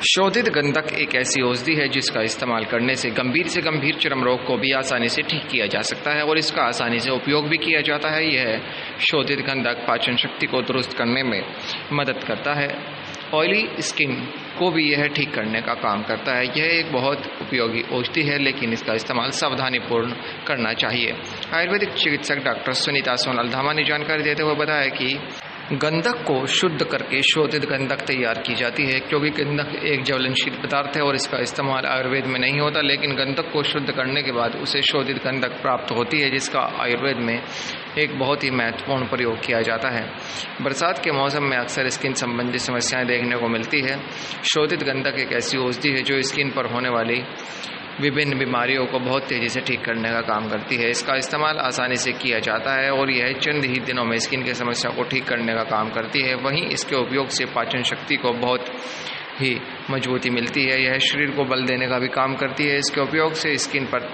शोधित गंधक एक ऐसी औषधि है जिसका इस्तेमाल करने से गंभीर चर्म रोग को भी आसानी से ठीक किया जा सकता है और इसका आसानी से उपयोग भी किया जाता है। यह शोधित गंधक पाचन शक्ति को दुरुस्त करने में मदद करता है। ऑयली स्किन को भी यह ठीक करने का काम करता है। यह एक बहुत उपयोगी औषधि है, लेकिन इसका इस्तेमाल सावधानीपूर्ण करना चाहिए। आयुर्वेदिक चिकित्सक डॉक्टर सुनीता सोनल-धामा ने जानकारी देते हुए बताया कि गंधक को शुद्ध करके शोधित गंधक तैयार की जाती है, क्योंकि गंधक एक ज्वलनशील पदार्थ है और इसका इस्तेमाल आयुर्वेद में नहीं होता। लेकिन गंधक को शुद्ध करने के बाद उसे शोधित गंधक प्राप्त होती है, जिसका आयुर्वेद में एक बहुत ही महत्वपूर्ण प्रयोग किया जाता है। बरसात के मौसम में अक्सर स्किन संबंधी समस्याएं देखने को मिलती है। शोधित गंधक एक ऐसी औषधि है जो स्किन पर होने वाली विभिन्न बीमारियों को बहुत तेज़ी से ठीक करने का काम करती है। इसका इस्तेमाल आसानी से किया जाता है और यह चंद ही दिनों में स्किन की समस्या को ठीक करने का काम करती है। वहीं इसके उपयोग से पाचन शक्ति को बहुत ही मजबूती मिलती है। यह शरीर को बल देने का भी काम करती है। इसके उपयोग से स्किन पर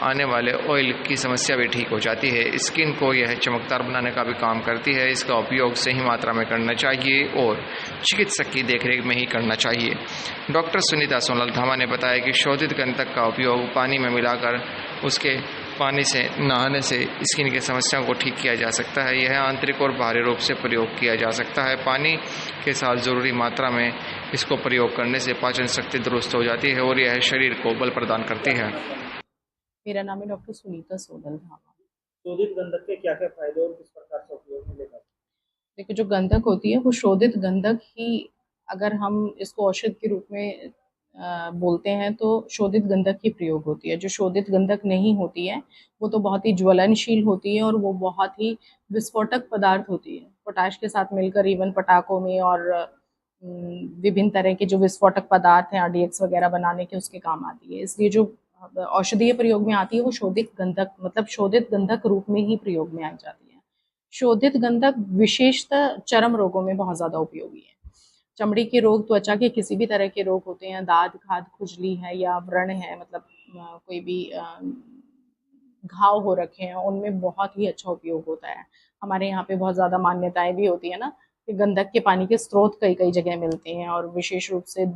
आने वाले ऑयल की समस्या भी ठीक हो जाती है। स्किन को यह चमकदार बनाने का भी काम करती है। इसका उपयोग सही मात्रा में करना चाहिए और चिकित्सक की देखरेख में ही करना चाहिए। डॉक्टर सुनीता सोनल-धामा ने बताया कि शोधित गंधक का उपयोग पानी में मिलाकर उसके पानी से नहाने से स्किन की समस्याओं को ठीक किया जा सकता है। यह आंतरिक और बाहरी रूप से प्रयोग किया जा सकता है। पानी के साथ ज़रूरी मात्रा में इसको प्रयोग करने से पाचन शक्ति दुरुस्त हो जाती है और यह शरीर को बल प्रदान करती है। मेरा नाम है डॉक्टर सुनीता सोनल-धामा। शोधित गंधक के क्या क्या फायदे और किस प्रकार से उपयोग में लेगा? देखिए, जो गंधक होती है वो शोधित गंधक ही, अगर हम इसको औषध के रूप में बोलते हैं तो शोधित गंधक की प्रयोग होती है। जो शोधित गंधक नहीं होती है वो तो बहुत ही ज्वलनशील होती है और वो बहुत ही विस्फोटक पदार्थ होती है। पोटाश के साथ मिलकर इवन पटाखों में और विभिन्न तरह के जो विस्फोटक पदार्थ हैं RDX वगैरह बनाने के उसके काम आती है। इसलिए जो औषधीय प्रयोग में आती है वो शोधित गंधक मतलब शोधित गंधक रूप में ही प्रयोग में आ जाती है। शोधित गंधक विशेषतः चर्म रोगों में बहुत ज़्यादा उपयोगी है। चमड़ी के रोग, त्वचा के किसी भी तरह के रोग होते हैं, दाद खाद खुजली है या व्रण है, मतलब कोई भी घाव हो रखे हैं, उनमें बहुत ही अच्छा उपयोग होता है। हमारे यहाँ पे बहुत ज़्यादा मान्यताएं भी होती है ना कि गंधक के पानी के स्रोत कई कई जगह मिलते हैं और विशेष रूप से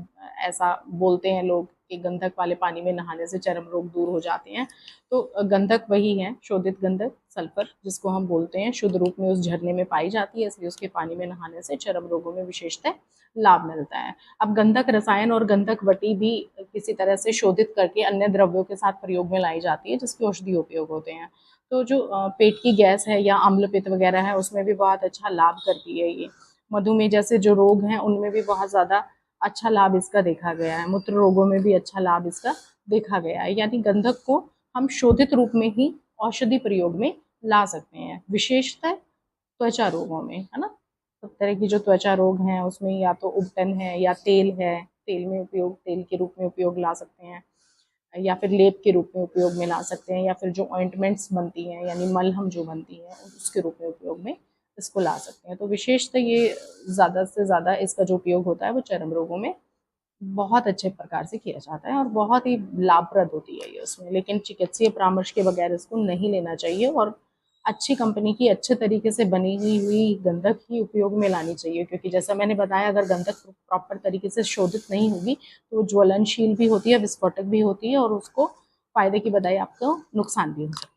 ऐसा बोलते हैं लोग कि गंधक वाले पानी में नहाने से चर्म रोग दूर हो जाते हैं। तो गंधक वही है, शोधित गंधक, सल्फर जिसको हम बोलते हैं, शुद्ध रूप में उस झरने में पाई जाती है, इसलिए उसके पानी में नहाने से चर्म रोगों में विशेषतः लाभ मिलता है। अब गंधक रसायन और गंधक वटी भी किसी तरह से शोधित करके अन्य द्रव्यों के साथ प्रयोग में लाई जाती है, जिसके औषधीय उपयोग होते हैं। तो जो पेट की गैस है या अम्लपित्त वगैरह है उसमें भी बहुत अच्छा लाभ करती है ये। मधुमेह जैसे जो रोग हैं उनमें भी बहुत ज़्यादा अच्छा लाभ इसका देखा गया है। मूत्र रोगों में भी अच्छा लाभ इसका देखा गया है। यानी गंधक को हम शोधित रूप में ही औषधि प्रयोग में ला सकते हैं, विशेषतः त्वचा रोगों में, है ना। सब तरह की जो त्वचा रोग हैं उसमें या तो उबटन है या तेल है, तेल में उपयोग, तेल के रूप में उपयोग ला सकते हैं, या फिर लेप के रूप में उपयोग में ला सकते हैं, या फिर जो ऑइंटमेंट्स बनती हैं यानी मलहम जो बनती है उसके रूप में उपयोग में इसको ला सकते हैं। तो विशेषतः ये ज़्यादा से ज़्यादा इसका जो उपयोग होता है वो चर्म रोगों में बहुत अच्छे प्रकार से किया जाता है और बहुत ही लाभप्रद होती है ये उसमें। लेकिन चिकित्सीय परामर्श के बगैर इसको नहीं लेना चाहिए और अच्छी कंपनी की अच्छे तरीके से बनी हुई गंधक ही उपयोग में लानी चाहिए, क्योंकि जैसा मैंने बताया अगर गंधक प्रॉपर तरीके से शोधित नहीं होगी तो वो ज्वलनशील भी होती है, विस्फोटक भी होती है और उसको फ़ायदे की बजाय आपको नुकसान भी हो सकता है।